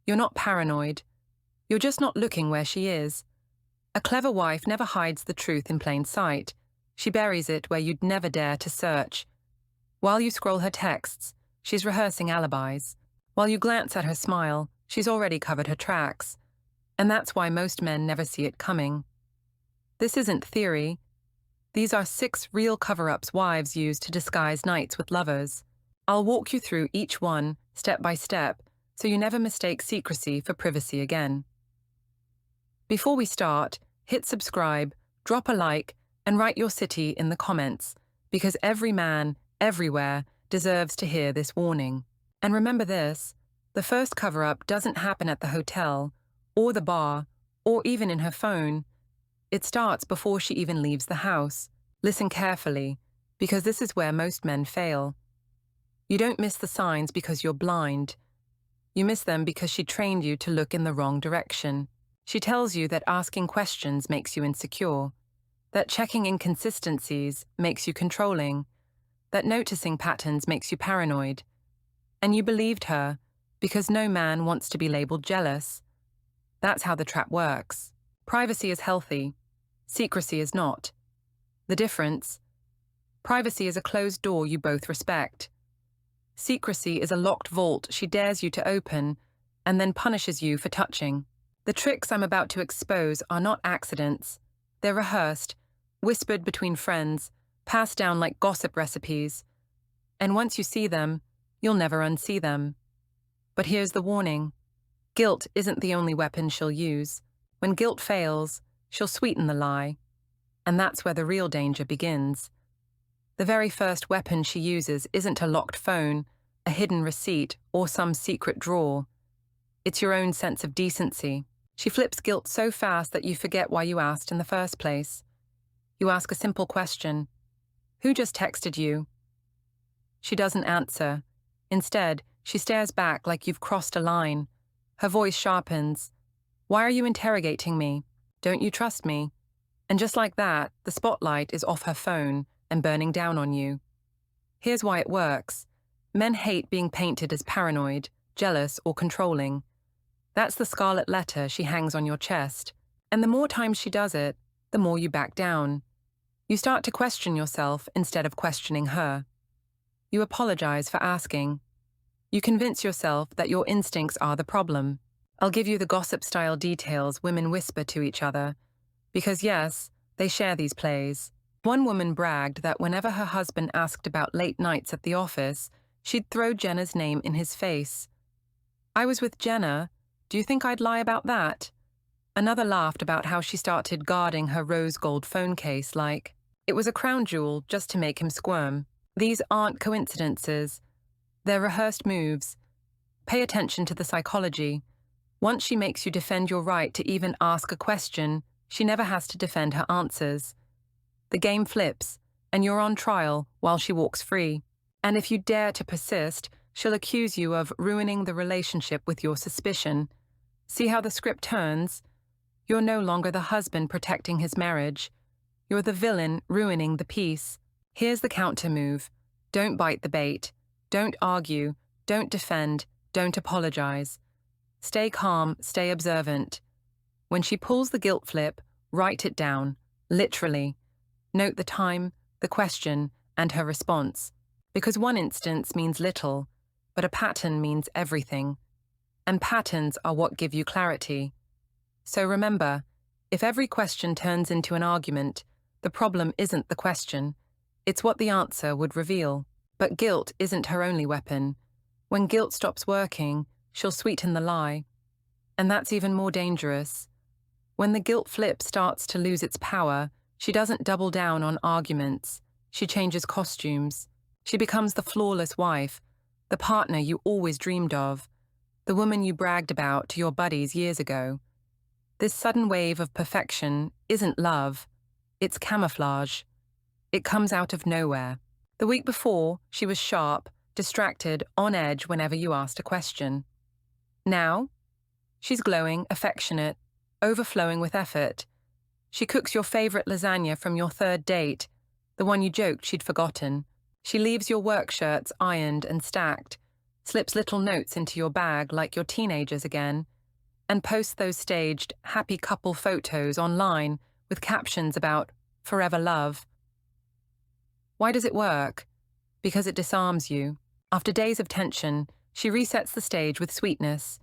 You're not paranoid. You're just not looking where she is. A clever wife never hides the truth in plain sight. She buries it where you'd never dare to search. While you scroll her texts, she's rehearsing alibis. While you glance at her smile, she's already covered her tracks. And that's why most men never see it coming. This isn't theory. These are 6 real cover-ups wives use to disguise nights with lovers. I'll walk you through each one, step by step, so you never mistake secrecy for privacy again. Before we start, hit subscribe, drop a like, and write your city in the comments, because every man, everywhere, deserves to hear this warning. And remember this, the first cover-up doesn't happen at the hotel, or the bar, or even in her phone. It starts before she even leaves the house. Listen carefully, because this is where most men fail. You don't miss the signs because you're blind. You miss them because she trained you to look in the wrong direction. She tells you that asking questions makes you insecure, that checking inconsistencies makes you controlling, that noticing patterns makes you paranoid. And you believed her because no man wants to be labeled jealous. That's how the trap works. Privacy is healthy. Secrecy is not. The difference? Privacy is a closed door you both respect. Secrecy is a locked vault she dares you to open and then punishes you for touching. The tricks I'm about to expose are not accidents. They're rehearsed, whispered between friends, passed down like gossip recipes. And once you see them, you'll never unsee them. But here's the warning. Guilt isn't the only weapon she'll use. When guilt fails, she'll sweeten the lie. And that's where the real danger begins. The very first weapon she uses isn't a locked phone, a hidden receipt, or some secret drawer. It's your own sense of decency. She flips guilt so fast that you forget why you asked in the first place. You ask a simple question. Who just texted you? She doesn't answer. Instead, she stares back like you've crossed a line. Her voice sharpens. Why are you interrogating me? Don't you trust me? And just like that, the spotlight is off her phone and burning down on you. Here's why it works. Men hate being painted as paranoid, jealous, or controlling. That's the scarlet letter she hangs on your chest. And the more times she does it, the more you back down. You start to question yourself instead of questioning her. You apologize for asking. You convince yourself that your instincts are the problem. I'll give you the gossip-style details women whisper to each other. Because yes, they share these plays. One woman bragged that whenever her husband asked about late nights at the office, she'd throw Jenna's name in his face. I was with Jenna. Do you think I'd lie about that? Another laughed about how she started guarding her rose gold phone case like it was a crown jewel just to make him squirm. These aren't coincidences. They're rehearsed moves. Pay attention to the psychology. Once she makes you defend your right to even ask a question, she never has to defend her answers. The game flips, and you're on trial while she walks free. And if you dare to persist, she'll accuse you of ruining the relationship with your suspicion. See how the script turns? You're no longer the husband protecting his marriage. You're the villain ruining the peace. Here's the counter move. Don't bite the bait. Don't argue. Don't defend. Don't apologize. Stay calm, stay observant. When she pulls the guilt flip, write it down, literally. Note the time, the question, and her response. Because one instance means little, but a pattern means everything. And patterns are what give you clarity. So remember, if every question turns into an argument, the problem isn't the question. It's what the answer would reveal. But guilt isn't her only weapon. When guilt stops working, she'll sweeten the lie. And that's even more dangerous. When the guilt flip starts to lose its power, she doesn't double down on arguments. She changes costumes. She becomes the flawless wife, the partner you always dreamed of, the woman you bragged about to your buddies years ago. This sudden wave of perfection isn't love. It's camouflage. It comes out of nowhere. The week before, she was sharp, distracted, on edge whenever you asked a question. Now, she's glowing, affectionate, overflowing with effort. She cooks your favorite lasagna from your third date, the one you joked she'd forgotten. She leaves your work shirts ironed and stacked, slips little notes into your bag like you're teenagers again, and posts those staged, happy couple photos online with captions about forever love. Why does it work? Because it disarms you. After days of tension, she resets the stage with sweetness,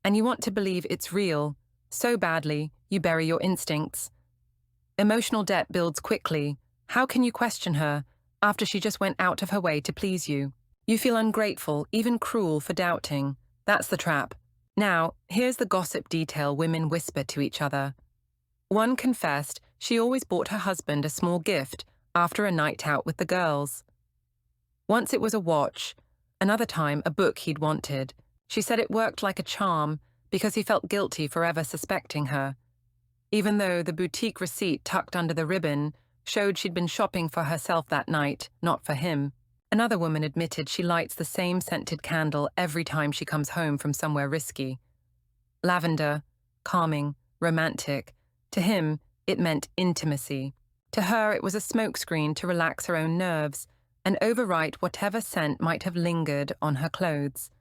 and you want to believe it's real, so badly you bury your instincts. Emotional debt builds quickly. How can you question her after she just went out of her way to please you? You feel ungrateful, even cruel for doubting. That's the trap. Now, here's the gossip detail women whisper to each other. One confessed she always bought her husband a small gift after a night out with the girls. Once it was a watch, another time a book he'd wanted. She said it worked like a charm because he felt guilty for ever suspecting her, even though the boutique receipt tucked under the ribbon showed she'd been shopping for herself that night, not for him. Another woman admitted she lights the same scented candle every time she comes home from somewhere risky. Lavender, calming, romantic. To him, it meant intimacy. To her, it was a smokescreen to relax her own nerves and overwrite whatever scent might have lingered on her clothes.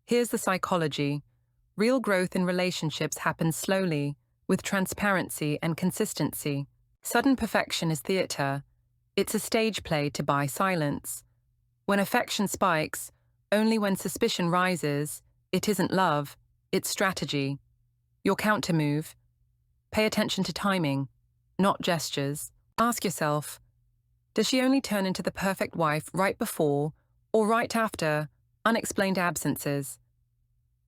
Here's the psychology. Real growth in relationships happens slowly, with transparency and consistency. Sudden perfection is theatre. It's a stage play to buy silence. When affection spikes, only when suspicion rises, it isn't love, it's strategy. Your countermove. Pay attention to timing, not gestures. Ask yourself, does she only turn into the perfect wife right before or right after unexplained absences?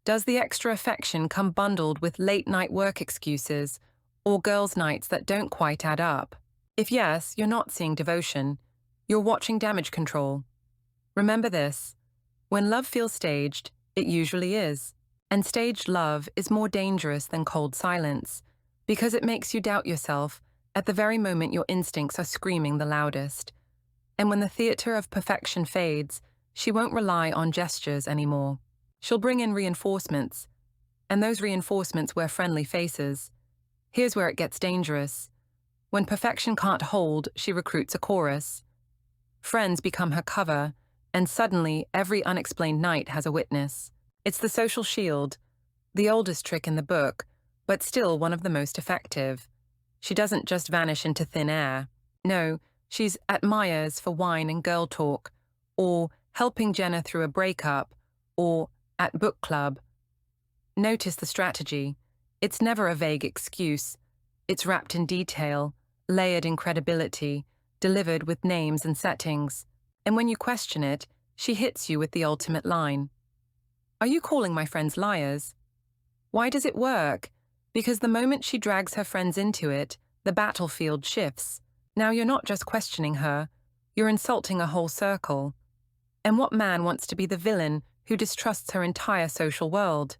Does the extra affection come bundled with late-night work excuses or girls' nights that don't quite add up? If yes, you're not seeing devotion. You're watching damage control. Remember this, when love feels staged, it usually is. And staged love is more dangerous than cold silence, because it makes you doubt yourself at the very moment your instincts are screaming the loudest. And when the theatre of perfection fades, she won't rely on gestures anymore. She'll bring in reinforcements, and those reinforcements wear friendly faces. Here's where it gets dangerous. When perfection can't hold, she recruits a chorus. Friends become her cover, and suddenly every unexplained night has a witness. It's the social shield, the oldest trick in the book, but still one of the most effective. She doesn't just vanish into thin air. No, she's at Myers for wine and girl talk, or helping Jenna through a breakup, or at book club. Notice the strategy. It's never a vague excuse. It's wrapped in detail, layered in credibility, delivered with names and settings. And when you question it, she hits you with the ultimate line. Are you calling my friends liars? Why does it work? Because the moment she drags her friends into it, the battlefield shifts. Now you're not just questioning her, you're insulting a whole circle. And what man wants to be the villain who distrusts her entire social world?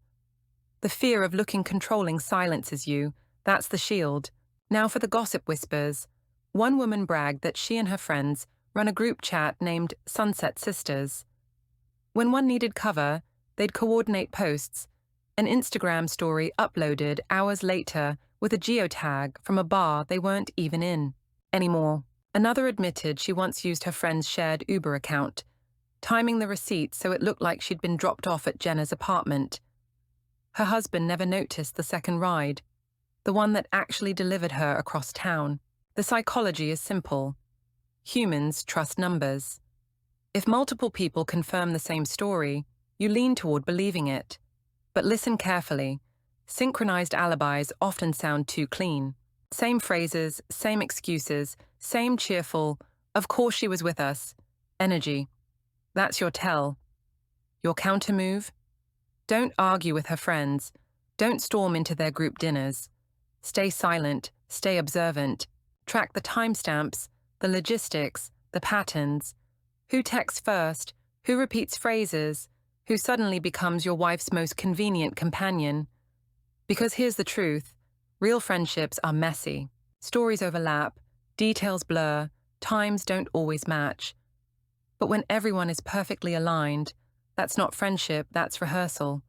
The fear of looking controlling silences you. That's the shield. Now for the gossip whispers. One woman bragged that she and her friends run a group chat named Sunset Sisters. When one needed cover, they'd coordinate posts, an Instagram story uploaded hours later with a geotag from a bar they weren't even in anymore. Another admitted she once used her friend's shared Uber account, timing the receipt so it looked like she'd been dropped off at Jenna's apartment. Her husband never noticed the second ride, the one that actually delivered her across town. The psychology is simple. Humans trust numbers. If multiple people confirm the same story, you lean toward believing it. But listen carefully. Synchronized alibis often sound too clean. Same phrases, same excuses, same cheerful, "Of course she was with us" energy. That's your tell. Your countermove? Don't argue with her friends. Don't storm into their group dinners. Stay silent, stay observant. Track the timestamps, the logistics, the patterns. Who texts first? Who repeats phrases? Who suddenly becomes your wife's most convenient companion? Because here's the truth. Real friendships are messy. Stories overlap, details blur, times don't always match. But when everyone is perfectly aligned, that's not friendship, that's rehearsal.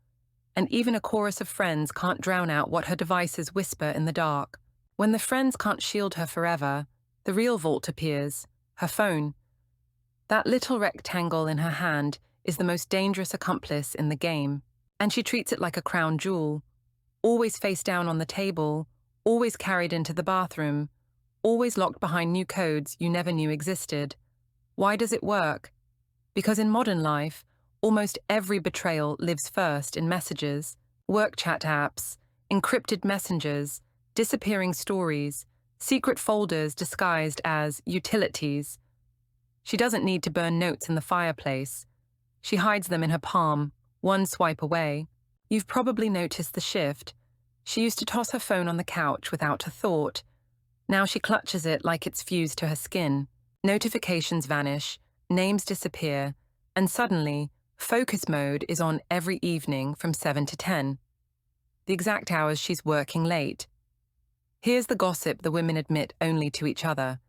And even a chorus of friends can't drown out what her devices whisper in the dark. When the friends can't shield her forever, the real vault appears, her phone. That little rectangle in her hand, is the most dangerous accomplice in the game, and she treats it like a crown jewel, always face down on the table, always carried into the bathroom, always locked behind new codes you never knew existed. Why does it work? Because in modern life, almost every betrayal lives first in messages, work chat apps, encrypted messengers, disappearing stories, secret folders disguised as utilities. She doesn't need to burn notes in the fireplace. She hides them in her palm, one swipe away. You've probably noticed the shift. She used to toss her phone on the couch without a thought. Now she clutches it like it's fused to her skin. Notifications vanish, names disappear, and suddenly, focus mode is on every evening from 7 to 10. The exact hours she's working late. Here's the gossip the women admit only to each other.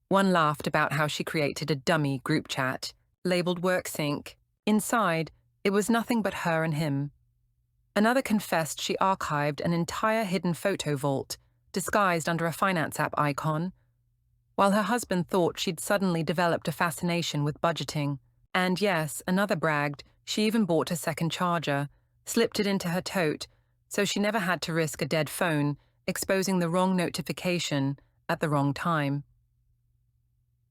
One laughed about how she created a dummy group chat, labeled work sync. Inside, it was nothing but her and him. Another confessed she archived an entire hidden photo vault, disguised under a finance app icon, while her husband thought she'd suddenly developed a fascination with budgeting. And yes, another bragged she even bought a second charger, slipped it into her tote, so she never had to risk a dead phone, exposing the wrong notification at the wrong time.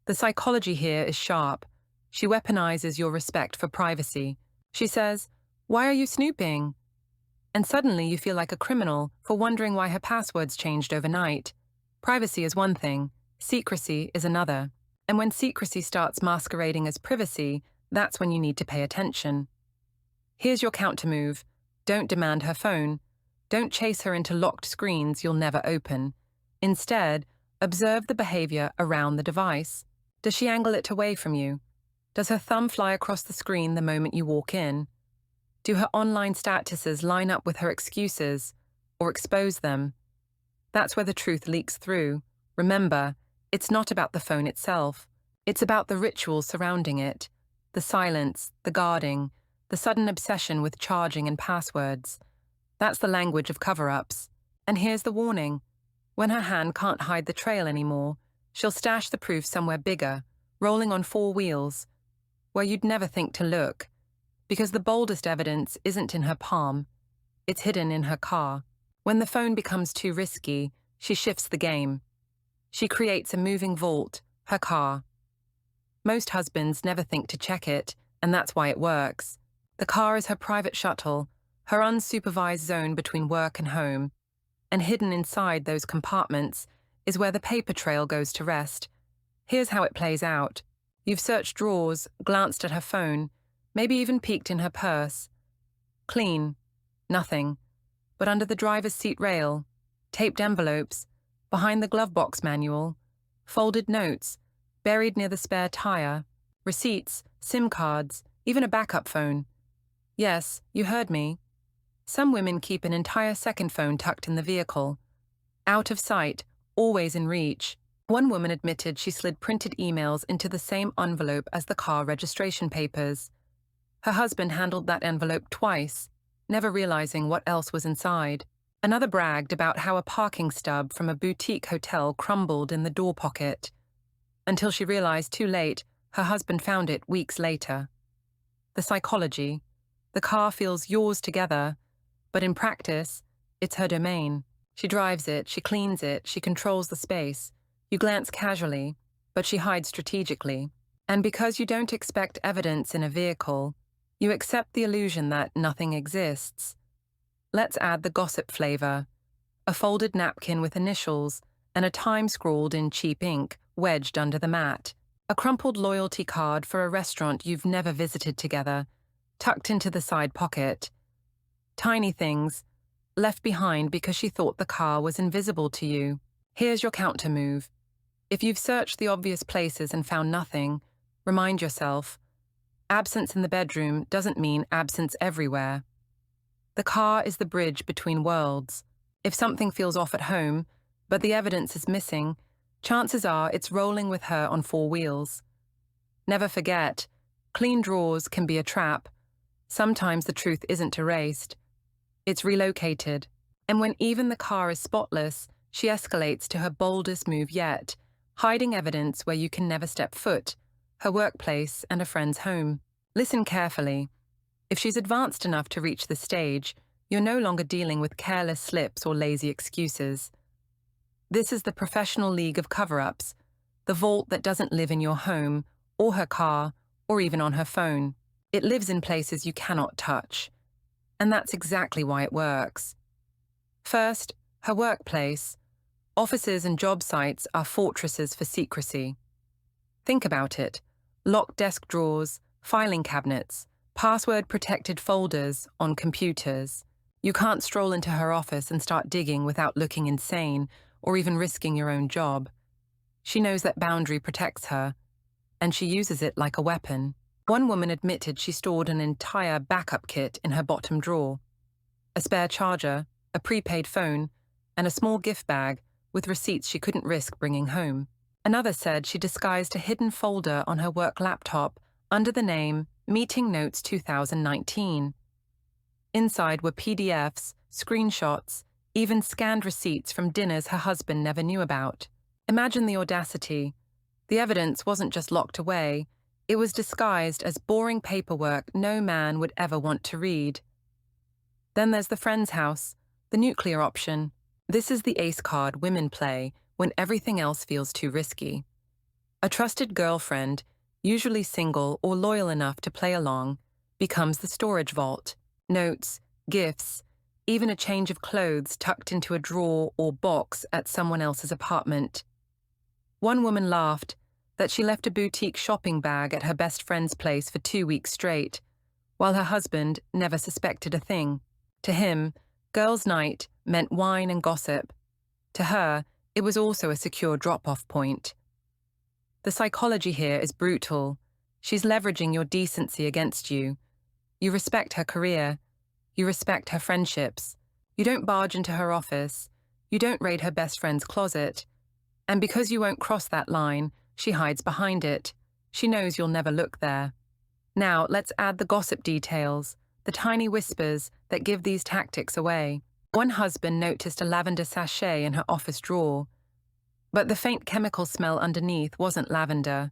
The psychology here is sharp. She weaponizes your respect for privacy. She says, "Why are you snooping?" And suddenly you feel like a criminal for wondering why her passwords changed overnight. Privacy is one thing, secrecy is another. And when secrecy starts masquerading as privacy, that's when you need to pay attention. Here's your countermove. Don't demand her phone. Don't chase her into locked screens you'll never open. Instead, observe the behavior around the device. Does she angle it away from you? Does her thumb fly across the screen the moment you walk in? Do her online statuses line up with her excuses, or expose them? That's where the truth leaks through. Remember, it's not about the phone itself. It's about the rituals surrounding it, the silence, the guarding, the sudden obsession with charging and passwords. That's the language of cover-ups. And here's the warning. When her hand can't hide the trail anymore, she'll stash the proof somewhere bigger, rolling on 4 wheels, where you'd never think to look. Because the boldest evidence isn't in her palm, it's hidden in her car. When the phone becomes too risky, she shifts the game. She creates a moving vault, her car. Most husbands never think to check it, and that's why it works. The car is her private shuttle, her unsupervised zone between work and home. And hidden inside those compartments is where the paper trail goes to rest. Here's how it plays out. You've searched drawers, glanced at her phone, maybe even peeked in her purse. Clean. Nothing. But under the driver's seat rail, taped envelopes, behind the glove box manual, folded notes, buried near the spare tire, receipts, SIM cards, even a backup phone. Yes, you heard me. Some women keep an entire second phone tucked in the vehicle. Out of sight, always in reach. One woman admitted she slid printed emails into the same envelope as the car registration papers. Her husband handled that envelope twice, never realizing what else was inside. Another bragged about how a parking stub from a boutique hotel crumbled in the door pocket, until she realized too late her husband found it weeks later. The psychology. The car feels yours together, but in practice, it's her domain. She drives it, she cleans it, she controls the space. You glance casually, but she hides strategically. And because you don't expect evidence in a vehicle, you accept the illusion that nothing exists. Let's add the gossip flavor. A folded napkin with initials and a time scrawled in cheap ink wedged under the mat. A crumpled loyalty card for a restaurant you've never visited together, tucked into the side pocket. Tiny things, left behind because she thought the car was invisible to you. Here's your counter move. If you've searched the obvious places and found nothing, remind yourself, absence in the bedroom doesn't mean absence everywhere. The car is the bridge between worlds. If something feels off at home, but the evidence is missing, chances are it's rolling with her on 4 wheels. Never forget, clean drawers can be a trap. Sometimes the truth isn't erased. It's relocated. And when even the car is spotless, she escalates to her boldest move yet, hiding evidence where you can never step foot, her workplace and a friend's home. Listen carefully. If she's advanced enough to reach the stage, you're no longer dealing with careless slips or lazy excuses. This is the professional league of cover-ups, the vault that doesn't live in your home, or her car, or even on her phone. It lives in places you cannot touch. And that's exactly why it works. First, her workplace. Offices and job sites are fortresses for secrecy. Think about it. Locked desk drawers, filing cabinets, password-protected folders on computers. You can't stroll into her office and start digging without looking insane or even risking your own job. She knows that boundary protects her, and she uses it like a weapon. One woman admitted she stored an entire backup kit in her bottom drawer. A spare charger, a prepaid phone, and a small gift bag with receipts she couldn't risk bringing home. Another said she disguised a hidden folder on her work laptop under the name Meeting Notes 2019. Inside were PDFs, screenshots, even scanned receipts from dinners her husband never knew about. Imagine the audacity. The evidence wasn't just locked away, it was disguised as boring paperwork no man would ever want to read. Then there's the friend's house, the nuclear option. This is the ace card women play when everything else feels too risky. A trusted girlfriend, usually single or loyal enough to play along, becomes the storage vault. Notes, gifts, even a change of clothes tucked into a drawer or box at someone else's apartment. One woman laughed that she left a boutique shopping bag at her best friend's place for 2 weeks straight, while her husband never suspected a thing. To him, girls' night meant wine and gossip. To her, it was also a secure drop-off point. The psychology here is brutal. She's leveraging your decency against you. You respect her career. You respect her friendships. You don't barge into her office. You don't raid her best friend's closet. And because you won't cross that line, she hides behind it. She knows you'll never look there. Now, let's add the gossip details, the tiny whispers that give these tactics away. One husband noticed a lavender sachet in her office drawer. But the faint chemical smell underneath wasn't lavender.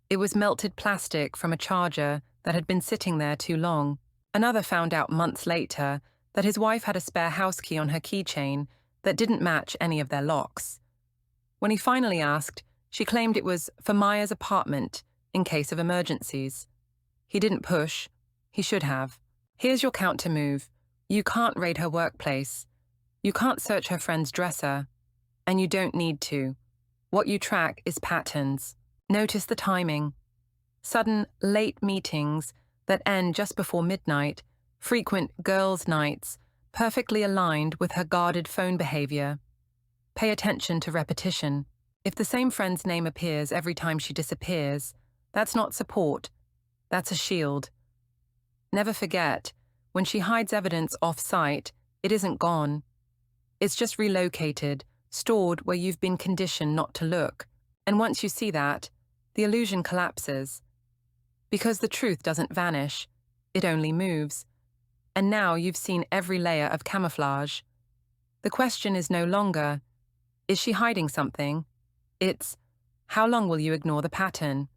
It was melted plastic from a charger that had been sitting there too long. Another found out months later that his wife had a spare house key on her keychain that didn't match any of their locks. When he finally asked, she claimed it was for Maya's apartment in case of emergencies. He didn't push. He should have. Here's your counter move. You can't raid her workplace. You can't search her friend's dresser. And you don't need to. What you track is patterns. Notice the timing. Sudden, late meetings that end just before midnight, frequent girls' nights, perfectly aligned with her guarded phone behavior. Pay attention to repetition. If the same friend's name appears every time she disappears, that's not support. That's a shield. Never forget, when she hides evidence off-site, it isn't gone. It's just relocated, stored where you've been conditioned not to look. And once you see that, the illusion collapses. Because the truth doesn't vanish, it only moves. And now you've seen every layer of camouflage. The question is no longer, is she hiding something? It's, how long will you ignore the pattern?